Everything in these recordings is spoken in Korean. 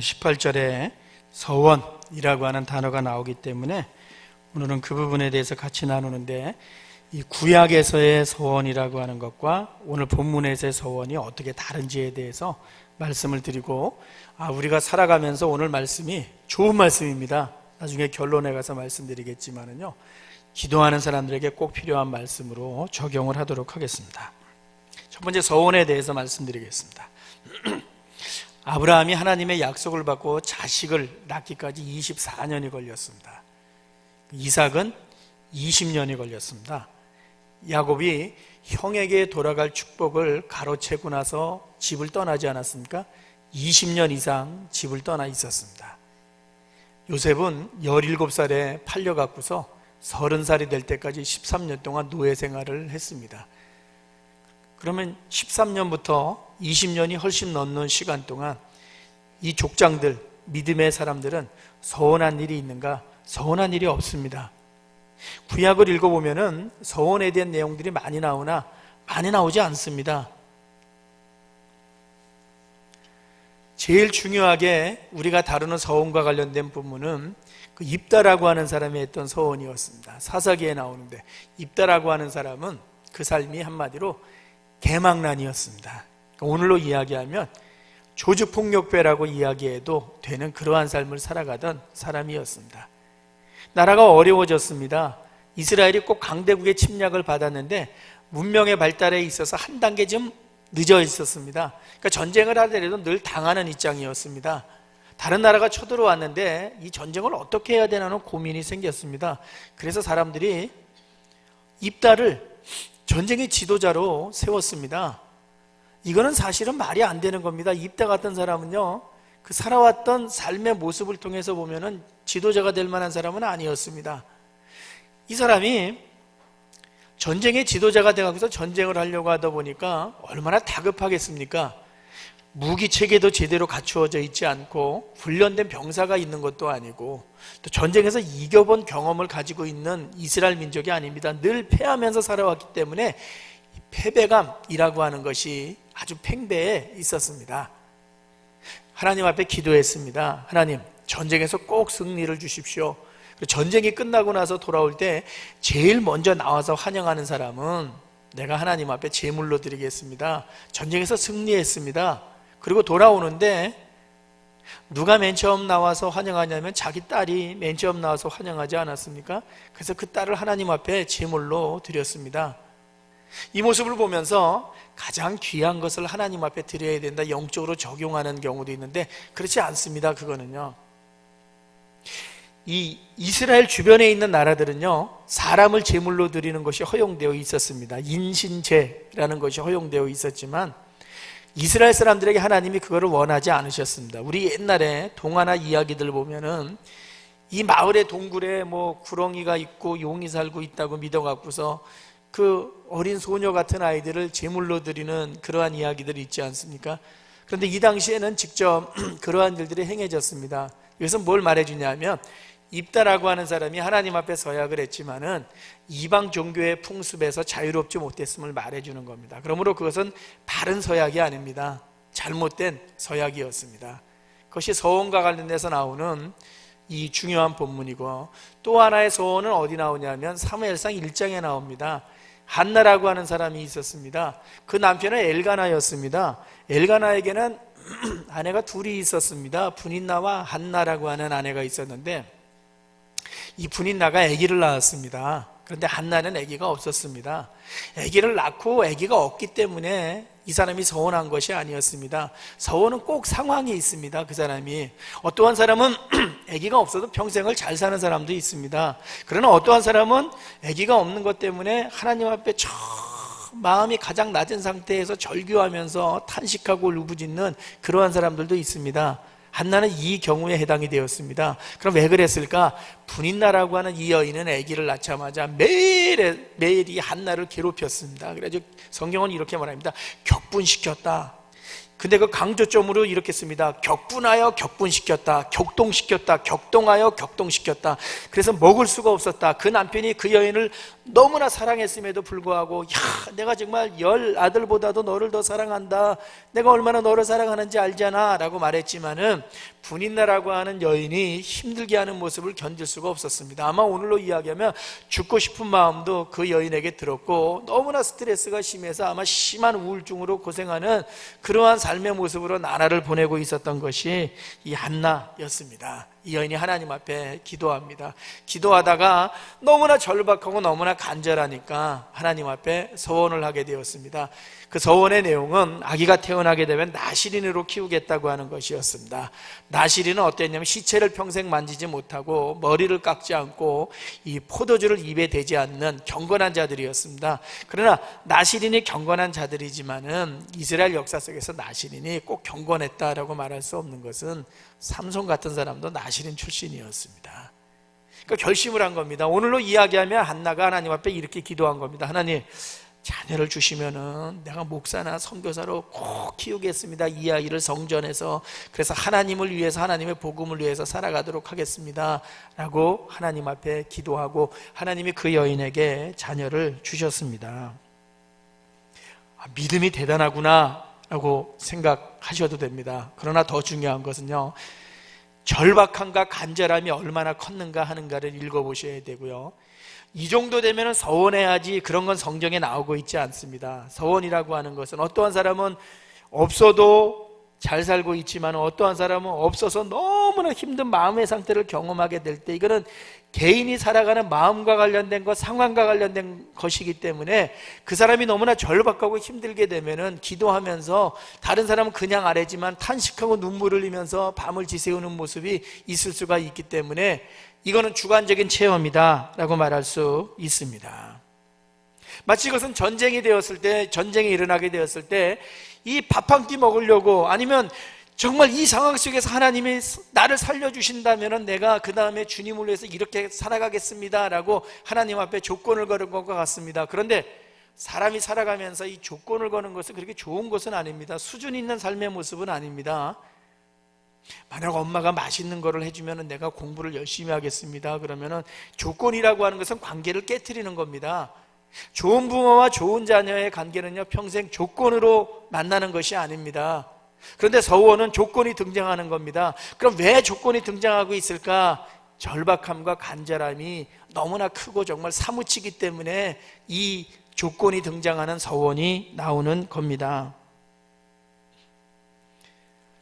18절에 서원이라고 하는 단어가 나오기 때문에 오늘은 그 부분에 대해서 같이 나누는데, 이 구약에서의 서원이라고 하는 것과 오늘 본문에서의 서원이 어떻게 다른지에 대해서 말씀을 드리고, 우리가 살아가면서 오늘 말씀이 좋은 말씀입니다. 나중에 결론에 가서 말씀드리겠지만은요, 기도하는 사람들에게 꼭 필요한 말씀으로 적용을 하도록 하겠습니다. 첫 번째, 서원에 대해서 말씀드리겠습니다. 아브라함이 하나님의 약속을 받고 자식을 낳기까지 24년이 걸렸습니다. 이삭은 20년이 걸렸습니다. 야곱이 형에게 돌아갈 축복을 가로채고 나서 집을 떠나지 않았습니까? 20년 이상 집을 떠나 있었습니다. 요셉은 17살에 팔려갖고서 30살이 될 때까지 13년 동안 노예 생활을 했습니다. 그러면 13년부터 20년이 훨씬 넘는 시간 동안 이 족장들, 믿음의 사람들은 서원한 일이 있는가? 서원한 일이 없습니다. 구약을 읽어보면은 서원에 대한 내용들이 많이 나오나 많이 나오지 않습니다. 제일 중요하게 우리가 다루는 서원과 관련된 부분은 그 입다라고 하는 사람이 했던 서원이었습니다. 사사기에 나오는데, 입다라고 하는 사람은 그 삶이 한마디로 개망난이었습니다. 오늘로 이야기하면 조직폭력배라고 이야기해도 되는 그러한 삶을 살아가던 사람이었습니다. 나라가 어려워졌습니다. 이스라엘이 꼭 강대국의 침략을 받았는데 문명의 발달에 있어서 한 단계 좀 늦어 있었습니다. 그러니까 전쟁을 하더라도 늘 당하는 입장이었습니다. 다른 나라가 쳐들어왔는데 이 전쟁을 어떻게 해야 되나는 고민이 생겼습니다. 그래서 사람들이 입다를 전쟁의 지도자로 세웠습니다. 이거는 사실은 말이 안 되는 겁니다. 입다 같은 사람은요, 그 살아왔던 삶의 모습을 통해서 보면은 지도자가 될 만한 사람은 아니었습니다. 이 사람이 전쟁의 지도자가 되어서 전쟁을 하려고 하다 보니까 얼마나 다급하겠습니까? 무기 체계도 제대로 갖추어져 있지 않고 훈련된 병사가 있는 것도 아니고 또 전쟁에서 이겨본 경험을 가지고 있는 이스라엘 민족이 아닙니다. 늘 패하면서 살아왔기 때문에 패배감이라고 하는 것이 아주 팽배해 있었습니다. 하나님 앞에 기도했습니다. 하나님, 전쟁에서 꼭 승리를 주십시오. 전쟁이 끝나고 나서 돌아올 때 제일 먼저 나와서 환영하는 사람은 내가 하나님 앞에 제물로 드리겠습니다. 전쟁에서 승리했습니다. 그리고 돌아오는데 누가 맨 처음 나와서 환영하냐면 자기 딸이 맨 처음 나와서 환영하지 않았습니까? 그래서 그 딸을 하나님 앞에 제물로 드렸습니다. 이 모습을 보면서 가장 귀한 것을 하나님 앞에 드려야 된다, 영적으로 적용하는 경우도 있는데 그렇지 않습니다. 그거는요, 이 이스라엘 주변에 있는 나라들은요, 사람을 제물로 드리는 것이 허용되어 있었습니다. 인신제라는 것이 허용되어 있었지만 이스라엘 사람들에게 하나님이 그거를 원하지 않으셨습니다. 우리 옛날에 동화나 이야기들 보면은 이 마을의 동굴에 구렁이가 있고 용이 살고 있다고 믿어갖고서 그 어린 소녀 같은 아이들을 제물로 드리는 그러한 이야기들이 있지 않습니까? 그런데 이 당시에는 직접 그러한 일들이 행해졌습니다. 여기서 뭘 말해주냐면, 입다라고 하는 사람이 하나님 앞에 서약을 했지만은 이방 종교의 풍습에서 자유롭지 못했음을 말해주는 겁니다. 그러므로 그것은 바른 서약이 아닙니다. 잘못된 서약이었습니다. 그것이 서원과 관련돼서 나오는 이 중요한 본문이고, 또 하나의 서원은 어디 나오냐면 사무엘상 1장에 나옵니다. 한나라고 하는 사람이 있었습니다. 그 남편은 엘가나였습니다. 엘가나에게는 아내가 둘이 있었습니다. 분인나와 한나라고 하는 아내가 있었는데 이 분인나가 아기를 낳았습니다. 그런데 한나는 아기가 없었습니다. 아기를 낳고 아기가 없기 때문에 이 사람이 서원한 것이 아니었습니다. 서원은 꼭 상황이 있습니다. 그 사람이, 어떠한 사람은 아기가 없어도 평생을 잘 사는 사람도 있습니다. 그러나 어떠한 사람은 아기가 없는 것 때문에 하나님 앞에 마음이 가장 낮은 상태에서 절규하면서 탄식하고 울부짖는 그러한 사람들도 있습니다. 한나는 이 경우에 해당이 되었습니다. 그럼 왜 그랬을까? 분인나라고 하는 이 여인은 아기를 낳자마자 매일 이 한나를 괴롭혔습니다. 그래서 성경은 이렇게 말합니다. 격분시켰다. 근데 그 강조점으로 이렇게 씁니다. 격분하여 격분시켰다, 격동시켰다, 격동하여 격동시켰다. 그래서 먹을 수가 없었다. 그 남편이 그 여인을 너무나 사랑했음에도 불구하고, 야, 내가 정말 10 아들보다도 너를 더 사랑한다, 내가 얼마나 너를 사랑하는지 알잖아 라고 말했지만은 분인나라고 하는 여인이 힘들게 하는 모습을 견딜 수가 없었습니다. 아마 오늘로 이야기하면 죽고 싶은 마음도 그 여인에게 들었고, 너무나 스트레스가 심해서 아마 심한 우울증으로 고생하는 그러한 삶의 모습으로 나라를 보내고 있었던 것이 이 한나였습니다. 이 여인이 하나님 앞에 기도합니다. 기도하다가 너무나 절박하고 너무나 간절하니까 하나님 앞에 서원을 하게 되었습니다. 그 서원의 내용은 아기가 태어나게 되면 나시린으로 키우겠다고 하는 것이었습니다. 나시린은 어땠냐면 시체를 평생 만지지 못하고 머리를 깎지 않고 이 포도주를 입에 대지 않는 경건한 자들이었습니다. 그러나 나시린이 경건한 자들이지만은 이스라엘 역사 속에서 나시린이 꼭 경건했다라고 말할 수 없는 것은 삼손 같은 사람도 나시린 출신이었습니다. 그러니까 결심을 한 겁니다. 오늘로 이야기하면 한나가 하나님 앞에 이렇게 기도한 겁니다. 하나님, 자녀를 주시면은 내가 목사나 선교사로 꼭 키우겠습니다. 이 아이를 성전에서, 그래서 하나님을 위해서, 하나님의 복음을 위해서 살아가도록 하겠습니다 라고 하나님 앞에 기도하고 하나님이 그 여인에게 자녀를 주셨습니다. 믿음이 대단하구나 라고 생각하셔도 됩니다. 그러나 더 중요한 것은요, 절박함과 간절함이 얼마나 컸는가 하는가를 읽어보셔야 되고요, 이 정도 되면 서원해야지, 그런 건 성경에 나오고 있지 않습니다. 서원이라고 하는 것은 어떠한 사람은 없어도 잘 살고 있지만 어떠한 사람은 없어서 너무나 힘든 마음의 상태를 경험하게 될 때, 이거는 개인이 살아가는 마음과 관련된 것, 상황과 관련된 것이기 때문에 그 사람이 너무나 절박하고 힘들게 되면은 기도하면서, 다른 사람은 그냥 아래지만 탄식하고 눈물을 흘리면서 밤을 지새우는 모습이 있을 수가 있기 때문에 이거는 주관적인 체험이다 라고 말할 수 있습니다. 마치 이것은 전쟁이 되었을 때, 전쟁이 일어나게 되었을 때 이 밥 한 끼 먹으려고, 아니면 정말 이 상황 속에서 하나님이 나를 살려주신다면 내가 그 다음에 주님을 위해서 이렇게 살아가겠습니다 라고 하나님 앞에 조건을 거는 것과 같습니다. 그런데 사람이 살아가면서 이 조건을 거는 것은 그렇게 좋은 것은 아닙니다. 수준 있는 삶의 모습은 아닙니다. 만약 엄마가 맛있는 거를 해주면 내가 공부를 열심히 하겠습니다 그러면은 조건이라고 하는 것은 관계를 깨트리는 겁니다. 좋은 부모와 좋은 자녀의 관계는요, 평생 조건으로 만나는 것이 아닙니다. 그런데 서원은 조건이 등장하는 겁니다. 그럼 왜 조건이 등장하고 있을까? 절박함과 간절함이 너무나 크고 정말 사무치기 때문에 이 조건이 등장하는 서원이 나오는 겁니다.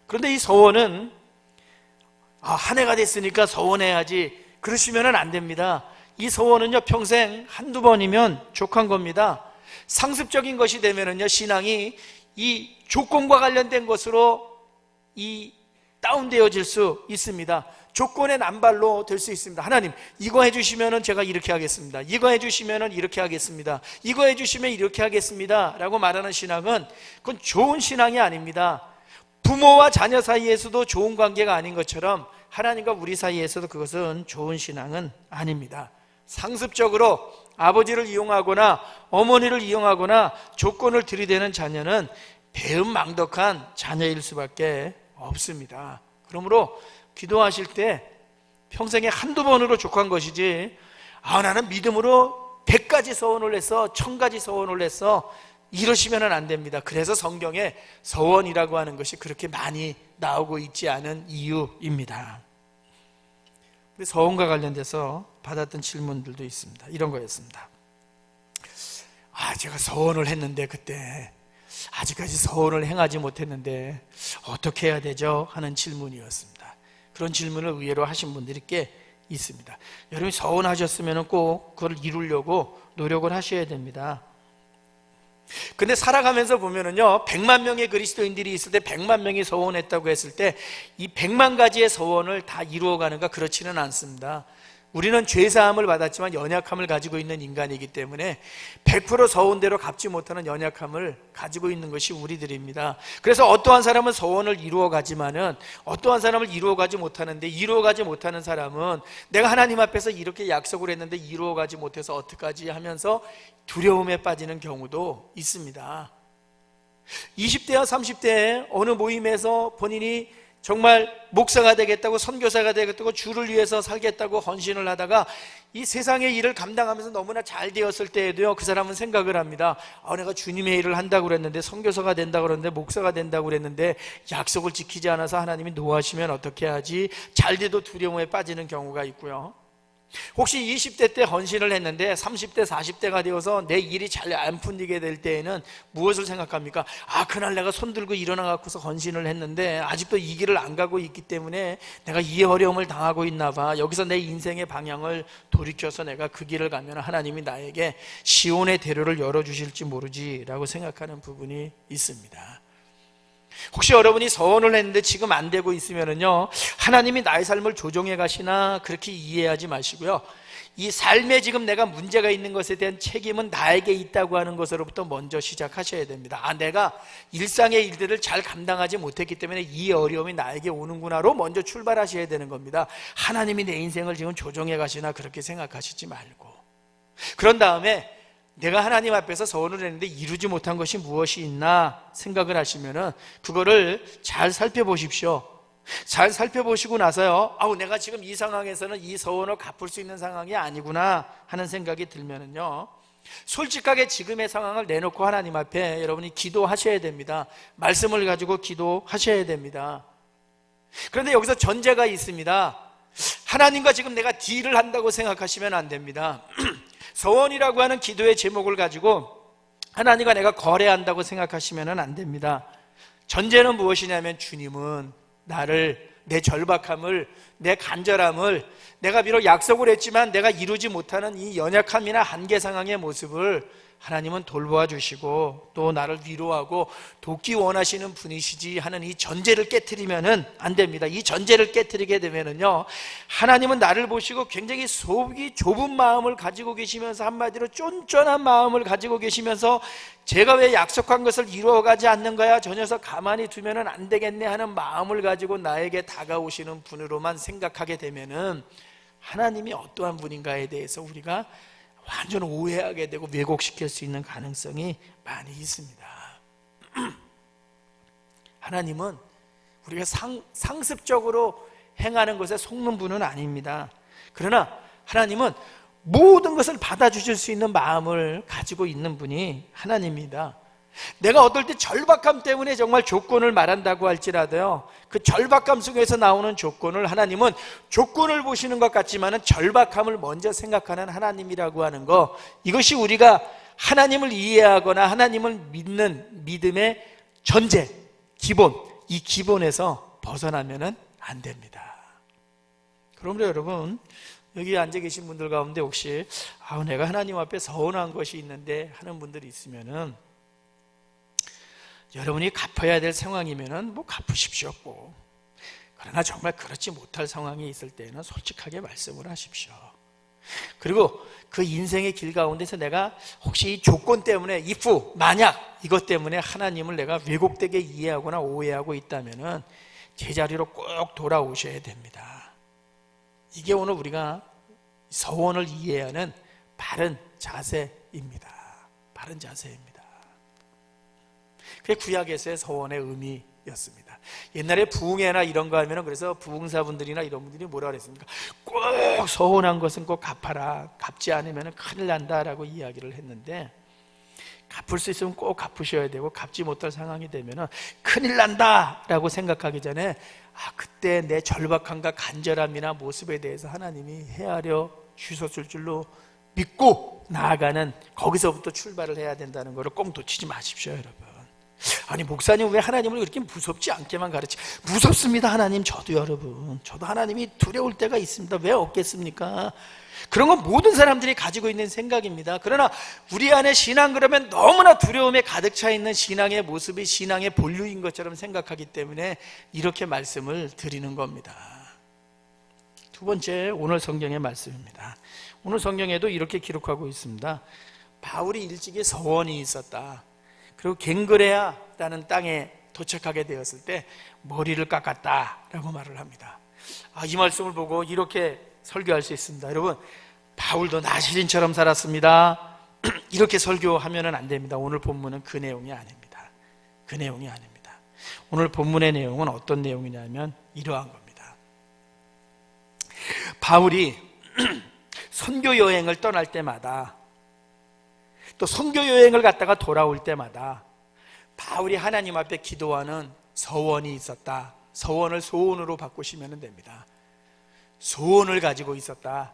그런데 이 서원은 한 해가 됐으니까 서원해야지, 그러시면 안 됩니다. 이 서원은요, 평생 한두 번이면 족한 겁니다. 상습적인 것이 되면은요, 신앙이 이 조건과 관련된 것으로 다운되어질 수 있습니다. 조건의 남발로 될 수 있습니다. 하나님, 이거 해주시면은 제가 이렇게 하겠습니다. 이거 해주시면은 이렇게 하겠습니다. 이거 해주시면 이렇게 하겠습니다 라고 말하는 신앙은, 그건 좋은 신앙이 아닙니다. 부모와 자녀 사이에서도 좋은 관계가 아닌 것처럼 하나님과 우리 사이에서도 그것은 좋은 신앙은 아닙니다. 상습적으로 아버지를 이용하거나 어머니를 이용하거나 조건을 들이대는 자녀는 배은망덕한 자녀일 수밖에 없습니다. 그러므로 기도하실 때 평생에 한두 번으로 족한 것이지, 나는 믿음으로 100가지 서원을 했어, 1000가지 서원을 했어, 이러시면 안 됩니다. 그래서 성경에 서원이라고 하는 것이 그렇게 많이 나오고 있지 않은 이유입니다. 우리 서원과 관련돼서 받았던 질문들도 있습니다. 이런 거였습니다. 제가 서원을 했는데 그때 아직까지 서원을 행하지 못했는데 어떻게 해야 되죠? 하는 질문이었습니다. 그런 질문을 의외로 하신 분들이 꽤 있습니다. 여러분이 서원하셨으면 꼭 그걸 이루려고 노력을 하셔야 됩니다. 근데 살아가면서 보면은요, 100만 명의 그리스도인들이 있을 때 100만 명이 서원했다고 했을 때 이 100만 가지의 서원을 다 이루어가는가? 그렇지는 않습니다. 우리는 죄사함을 받았지만 연약함을 가지고 있는 인간이기 때문에 100% 서원대로 갚지 못하는 연약함을 가지고 있는 것이 우리들입니다. 그래서 어떠한 사람은 서원을 이루어가지만은 어떠한 사람을 이루어가지 못하는데, 이루어가지 못하는 사람은 내가 하나님 앞에서 이렇게 약속을 했는데 이루어가지 못해서 어떡하지 하면서 두려움에 빠지는 경우도 있습니다. 20대와 30대에 어느 모임에서 본인이 정말 목사가 되겠다고, 선교사가 되겠다고, 주를 위해서 살겠다고 헌신을 하다가 이 세상의 일을 감당하면서 너무나 잘 되었을 때에도요, 그 사람은 생각을 합니다. 내가 주님의 일을 한다고 그랬는데, 선교사가 된다고 그랬는데, 목사가 된다고 그랬는데 약속을 지키지 않아서 하나님이 노하시면 어떻게 하지? 잘 돼도 두려움에 빠지는 경우가 있고요. 혹시 20대 때 헌신을 했는데 30대 40대가 되어서 내 일이 잘 안 풀리게 될 때에는 무엇을 생각합니까? 그날 내가 손 들고 일어나 갖고서 헌신을 했는데 아직도 이 길을 안 가고 있기 때문에 내가 이 어려움을 당하고 있나 봐. 여기서 내 인생의 방향을 돌이켜서 내가 그 길을 가면 하나님이 나에게 시온의 대로를 열어주실지 모르지 라고 생각하는 부분이 있습니다. 혹시 여러분이 서원을 했는데 지금 안 되고 있으면요, 하나님이 나의 삶을 조종해 가시나 그렇게 이해하지 마시고요, 이 삶에 지금 내가 문제가 있는 것에 대한 책임은 나에게 있다고 하는 것으로부터 먼저 시작하셔야 됩니다. 내가 일상의 일들을 잘 감당하지 못했기 때문에 이 어려움이 나에게 오는구나로 먼저 출발하셔야 되는 겁니다. 하나님이 내 인생을 지금 조종해 가시나 그렇게 생각하시지 말고, 그런 다음에 내가 하나님 앞에서 서원을 했는데 이루지 못한 것이 무엇이 있나 생각을 하시면은 그거를 잘 살펴보십시오. 잘 살펴보시고 나서요, 내가 지금 이 상황에서는 이 서원을 갚을 수 있는 상황이 아니구나 하는 생각이 들면은요, 솔직하게 지금의 상황을 내놓고 하나님 앞에 여러분이 기도하셔야 됩니다. 말씀을 가지고 기도하셔야 됩니다. 그런데 여기서 전제가 있습니다. 하나님과 지금 내가 딜을 한다고 생각하시면 안 됩니다. 서원이라고 하는 기도의 제목을 가지고 하나님과 내가 거래한다고 생각하시면 안 됩니다. 전제는 무엇이냐면, 주님은 나를, 내 절박함을, 내 간절함을, 내가 비록 약속을 했지만 내가 이루지 못하는 이 연약함이나 한계 상황의 모습을 하나님은 돌보아 주시고 또 나를 위로하고 돕기 원하시는 분이시지 하는 이 전제를 깨트리면은 안 됩니다. 이 전제를 깨트리게 되면은요, 하나님은 나를 보시고 굉장히 속이 좁은 마음을 가지고 계시면서, 한마디로 쫀쫀한 마음을 가지고 계시면서, 제가 왜 약속한 것을 이루어가지 않는 거야? 저 녀석 가만히 두면은 안 되겠네 하는 마음을 가지고 나에게 다가오시는 분으로만 생각하게 되면은 하나님이 어떠한 분인가에 대해서 우리가 완전 오해하게 되고 왜곡시킬 수 있는 가능성이 많이 있습니다. 하나님은 우리가 상습적으로 행하는 것에 속는 분은 아닙니다. 그러나 하나님은 모든 것을 받아주실 수 있는 마음을 가지고 있는 분이 하나님입니다. 내가 어떨 때 절박함 때문에 정말 조건을 말한다고 할지라도요, 그 절박함 속에서 나오는 조건을 하나님은 조건을 보시는 것 같지만은 절박함을 먼저 생각하는 하나님이라고 하는 거, 이것이 우리가 하나님을 이해하거나 하나님을 믿는 믿음의 전제, 기본, 이 기본에서 벗어나면은 안 됩니다. 그러므로 여러분, 여기 앉아 계신 분들 가운데 혹시 내가 하나님 앞에 서운한 것이 있는데 하는 분들이 있으면은, 여러분이 갚아야 될 상황이면은 갚으십시오. 그러나 정말 그렇지 못할 상황이 있을 때는 솔직하게 말씀을 하십시오. 그리고 그 인생의 길 가운데서 내가 혹시 이 조건 때문에, if, 만약 이것 때문에 하나님을 내가 왜곡되게 이해하거나 오해하고 있다면은 제자리로 꼭 돌아오셔야 됩니다. 이게 오늘 우리가 서원을 이해하는 바른 자세입니다. 바른 자세입니다. 그게 구약에서의 서원의 의미였습니다. 옛날에 부흥회나 이런 거 하면은, 그래서 부흥사분들이나 이런 분들이 뭐라 그랬습니까? 꼭 서원한 것은 꼭 갚아라, 갚지 않으면 큰일 난다라고 이야기를 했는데, 갚을 수 있으면 꼭 갚으셔야 되고, 갚지 못할 상황이 되면은 큰일 난다라고 생각하기 전에 그때 내 절박함과 간절함이나 모습에 대해서 하나님이 헤아려 주셨을 줄로 믿고 나아가는, 거기서부터 출발을 해야 된다는 것을 꼭 놓치지 마십시오, 여러분. 목사님 왜 하나님을 그렇게 무섭지 않게만 가르치? 무섭습니다, 하나님. 저도 여러분, 저도 하나님이 두려울 때가 있습니다. 왜 없겠습니까? 그런 건 모든 사람들이 가지고 있는 생각입니다. 그러나 우리 안에 신앙, 그러면 너무나 두려움에 가득 차 있는 신앙의 모습이 신앙의 본류인 것처럼 생각하기 때문에 이렇게 말씀을 드리는 겁니다. 두 번째, 오늘 성경의 말씀입니다. 오늘 성경에도 이렇게 기록하고 있습니다. 바울이 일찍이 서원이 있었다. 그리고 갱그레아라는 땅에 도착하게 되었을 때 머리를 깎았다라고 말을 합니다. 이 말씀을 보고 이렇게 설교할 수 있습니다. 여러분, 바울도 나시린처럼 살았습니다. 이렇게 설교하면 안 됩니다. 오늘 본문은 그 내용이 아닙니다. 그 내용이 아닙니다. 오늘 본문의 내용은 어떤 내용이냐면 이러한 겁니다. 바울이 선교 여행을 떠날 때마다, 또 선교 여행을 갔다가 돌아올 때마다 바울이 하나님 앞에 기도하는 서원이 있었다. 서원을 소원으로 바꾸시면 됩니다. 소원을 가지고 있었다.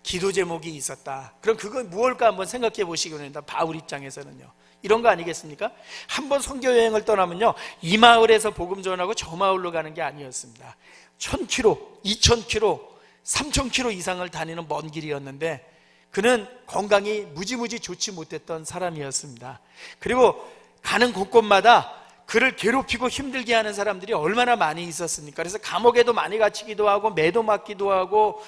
기도 제목이 있었다. 그럼 그건 무엇일까 한번 생각해 보시기 바랍니다. 바울 입장에서는요, 이런 거 아니겠습니까? 한번 선교 여행을 떠나면요, 이 마을에서 복음 전하고 저 마을로 가는 게 아니었습니다. 1000km, 2000km, 3000km 이상을 다니는 먼 길이었는데 그는 건강이 무지무지 좋지 못했던 사람이었습니다. 그리고 가는 곳곳마다 그를 괴롭히고 힘들게 하는 사람들이 얼마나 많이 있었습니까? 그래서 감옥에도 많이 갇히기도 하고 매도 맞기도 하고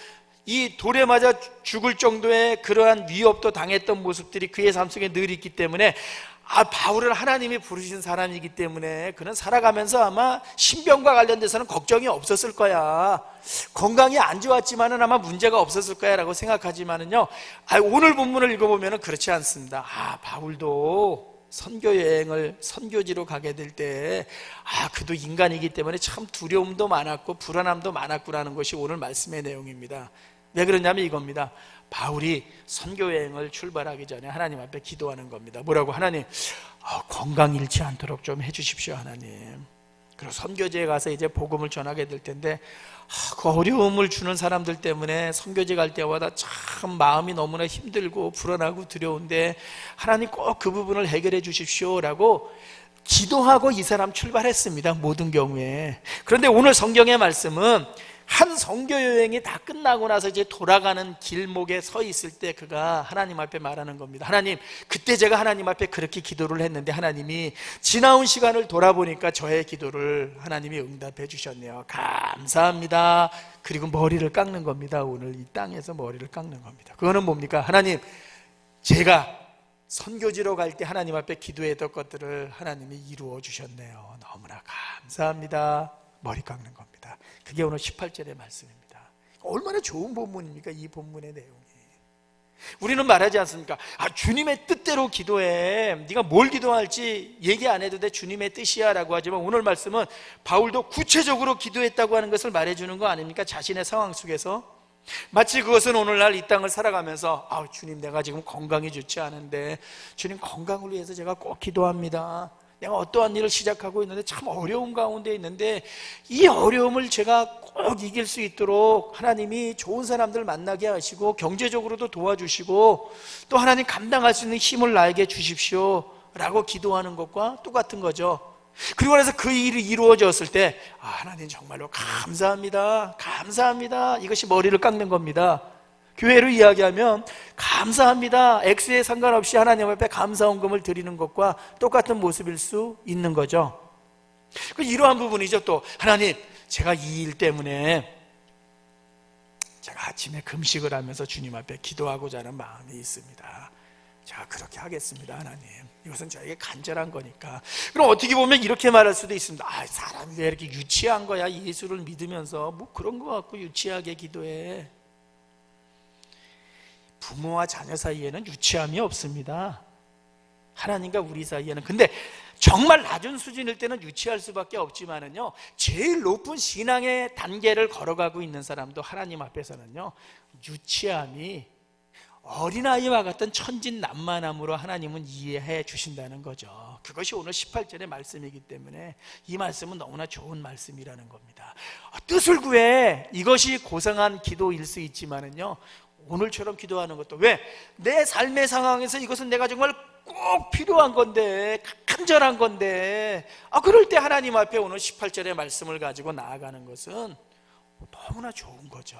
이 돌에 맞아 죽을 정도의 그러한 위협도 당했던 모습들이 그의 삶 속에 늘 있기 때문에 바울은 하나님이 부르신 사람이기 때문에 그는 살아가면서 아마 신병과 관련돼서는 걱정이 없었을 거야. 건강이 안 좋았지만은 아마 문제가 없었을 거야 라고 생각하지만은요, 오늘 본문을 읽어보면 그렇지 않습니다. 바울도 선교 여행을 선교지로 가게 될 때 그도 인간이기 때문에 참 두려움도 많았고 불안함도 많았구라는 것이 오늘 말씀의 내용입니다. 왜 그러냐면 이겁니다. 바울이 선교 여행을 출발하기 전에 하나님 앞에 기도하는 겁니다. 뭐라고? 하나님, 건강 잃지 않도록 좀 해주십시오 하나님. 그리고 선교지에 가서 이제 복음을 전하게 될 텐데 그 어려움을 주는 사람들 때문에 선교지 갈 때마다 참 마음이 너무나 힘들고 불안하고 두려운데 하나님 꼭 그 부분을 해결해 주십시오 라고 기도하고 이 사람 출발했습니다. 모든 경우에. 그런데 오늘 성경의 말씀은 한 선교 여행이 다 끝나고 나서 이제 돌아가는 길목에 서 있을 때 그가 하나님 앞에 말하는 겁니다. 하나님, 그때 제가 하나님 앞에 그렇게 기도를 했는데 하나님이 지나온 시간을 돌아보니까 저의 기도를 하나님이 응답해 주셨네요. 감사합니다. 그리고 머리를 깎는 겁니다. 오늘 이 땅에서 머리를 깎는 겁니다. 그거는 뭡니까? 하나님, 제가 선교지로 갈 때 하나님 앞에 기도했던 것들을 하나님이 이루어 주셨네요. 너무나 감사합니다. 머리 깎는 겁니다. 그게 오늘 18절의 말씀입니다. 얼마나 좋은 본문입니까? 이 본문의 내용이. 우리는 말하지 않습니까? 주님의 뜻대로 기도해. 네가 뭘 기도할지 얘기 안 해도 돼. 주님의 뜻이야 라고 하지만 오늘 말씀은 바울도 구체적으로 기도했다고 하는 것을 말해주는 거 아닙니까? 자신의 상황 속에서. 마치 그것은 오늘날 이 땅을 살아가면서 주님, 내가 지금 건강이 좋지 않은데 주님, 건강을 위해서 제가 꼭 기도합니다. 내가 어떠한 일을 시작하고 있는데 참 어려운 가운데 있는데 이 어려움을 제가 꼭 이길 수 있도록 하나님이 좋은 사람들 만나게 하시고 경제적으로도 도와주시고 또 하나님 감당할 수 있는 힘을 나에게 주십시오 라고 기도하는 것과 똑같은 거죠. 그리고 나서 그 일이 이루어졌을 때 하나님 정말로 감사합니다. 감사합니다. 이것이 머리를 깎는 겁니다. 교회로 이야기하면 감사합니다. 액수에 상관없이 하나님 앞에 감사헌금을 드리는 것과 똑같은 모습일 수 있는 거죠. 이러한 부분이죠. 또 하나님, 제가 이 일 때문에 제가 아침에 금식을 하면서 주님 앞에 기도하고자 하는 마음이 있습니다. 제가 그렇게 하겠습니다. 하나님, 이것은 저에게 간절한 거니까. 그럼 어떻게 보면 이렇게 말할 수도 있습니다. 사람이 왜 이렇게 유치한 거야? 예수를 믿으면서 뭐 그런 거 갖고 유치하게 기도해. 부모와 자녀 사이에는 유치함이 없습니다. 하나님과 우리 사이에는. 근데 정말 낮은 수준일 때는 유치할 수밖에 없지만은요, 제일 높은 신앙의 단계를 걸어가고 있는 사람도 하나님 앞에서는요, 유치함이 어린아이와 같은 천진난만함으로 하나님은 이해해 주신다는 거죠. 그것이 오늘 18절의 말씀이기 때문에 이 말씀은 너무나 좋은 말씀이라는 겁니다. 뜻을 구해, 이것이 고상한 기도일 수 있지만은요, 오늘처럼 기도하는 것도, 왜? 내 삶의 상황에서 이것은 내가 정말 꼭 필요한 건데, 간절한 건데, 그럴 때 하나님 앞에 오늘 18절의 말씀을 가지고 나아가는 것은 너무나 좋은 거죠.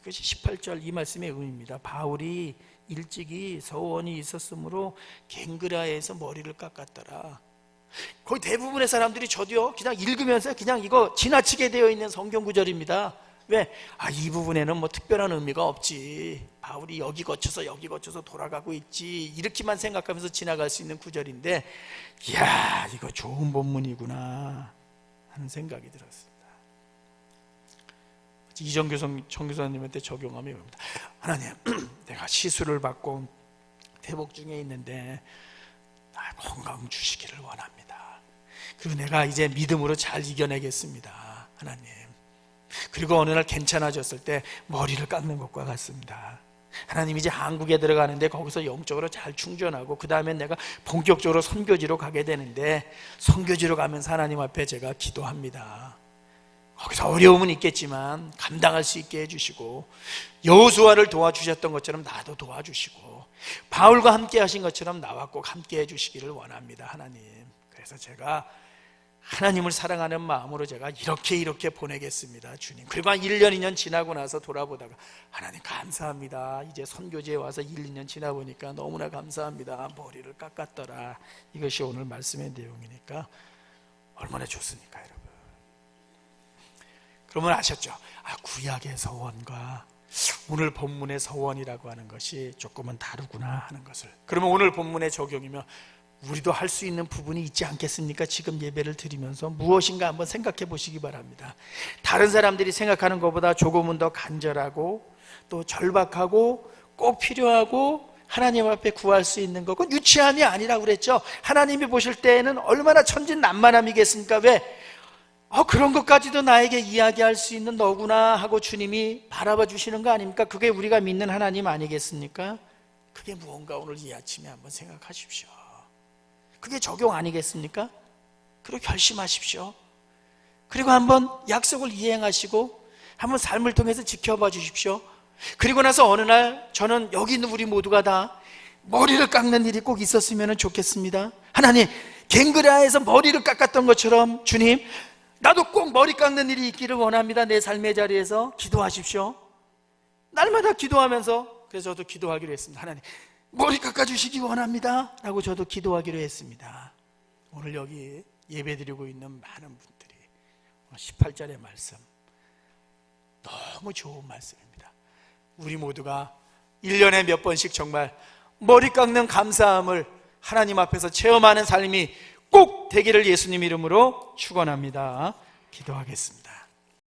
이것이 18절 이 말씀의 의미입니다. 바울이 일찍이 서원이 있었으므로 갱그라에서 머리를 깎았더라. 거의 대부분의 사람들이 저도요, 그냥 읽으면서 그냥 이거 지나치게 되어 있는 성경 구절입니다. 왜? 이 부분에는 뭐 특별한 의미가 없지, 바울이 여기 거쳐서 돌아가고 있지, 이렇게만 생각하면서 지나갈 수 있는 구절인데, 이야, 이거 좋은 본문이구나 하는 생각이 들었습니다. 이정교 청교사님한테 적용하면 이겁니다. 하나님, 내가 시술을 받고 회복 중에 있는데 건강 주시기를 원합니다. 그리고 내가 이제 믿음으로 잘 이겨내겠습니다, 하나님. 그리고 어느 날 괜찮아졌을 때 머리를 깎는 것과 같습니다. 하나님, 이제 한국에 들어가는데 거기서 영적으로 잘 충전하고 그 다음에 내가 본격적으로 선교지로 가게 되는데, 선교지로 가면서 하나님 앞에 제가 기도합니다. 거기서 어려움은 있겠지만 감당할 수 있게 해주시고, 여호수아를 도와주셨던 것처럼 나도 도와주시고, 바울과 함께 하신 것처럼 나와 꼭 함께 해주시기를 원합니다, 하나님. 그래서 제가 하나님을 사랑하는 마음으로 제가 이렇게 보내겠습니다, 주님. 그리고 한 1년 2년 지나고 나서 돌아보다가, 하나님 감사합니다, 이제 선교지에 와서 1, 2년 지나보니까 너무나 감사합니다, 머리를 깎았더라. 이것이 오늘 말씀의 내용이니까 얼마나 좋습니까, 여러분. 그러면 아셨죠? 구약의 서원과 오늘 본문의 서원이라고 하는 것이 조금은 다르구나 하는 것을. 그러면 오늘 본문의 적용이면 우리도 할 수 있는 부분이 있지 않겠습니까? 지금 예배를 드리면서 무엇인가 한번 생각해 보시기 바랍니다. 다른 사람들이 생각하는 것보다 조금은 더 간절하고 또 절박하고 꼭 필요하고 하나님 앞에 구할 수 있는 거, 그건 유치함이 아니라고 그랬죠. 하나님이 보실 때에는 얼마나 천진난만함이겠습니까? 왜? 그런 것까지도 나에게 이야기할 수 있는 너구나 하고 주님이 바라봐 주시는 거 아닙니까? 그게 우리가 믿는 하나님 아니겠습니까? 그게 무언가 오늘 이 아침에 한번 생각하십시오. 그게 적용 아니겠습니까? 그리고 결심하십시오. 그리고 한번 약속을 이행하시고 한번 삶을 통해서 지켜봐 주십시오. 그리고 나서 어느 날 저는 여기 있는 우리 모두가 다 머리를 깎는 일이 꼭 있었으면 좋겠습니다. 하나님, 갱그라에서 머리를 깎았던 것처럼 주님, 나도 꼭 머리 깎는 일이 있기를 원합니다. 내 삶의 자리에서 기도하십시오. 날마다 기도하면서, 그래서 저도 기도하기로 했습니다. 하나님, 머리 깎아주시기 원합니다 라고 저도 기도하기로 했습니다. 오늘 여기 예배드리고 있는 많은 분들이 18절의 말씀 너무 좋은 말씀입니다. 우리 모두가 1년에 몇 번씩 정말 머리 깎는 감사함을 하나님 앞에서 체험하는 삶이 꼭 되기를 예수님 이름으로 축원합니다. 기도하겠습니다.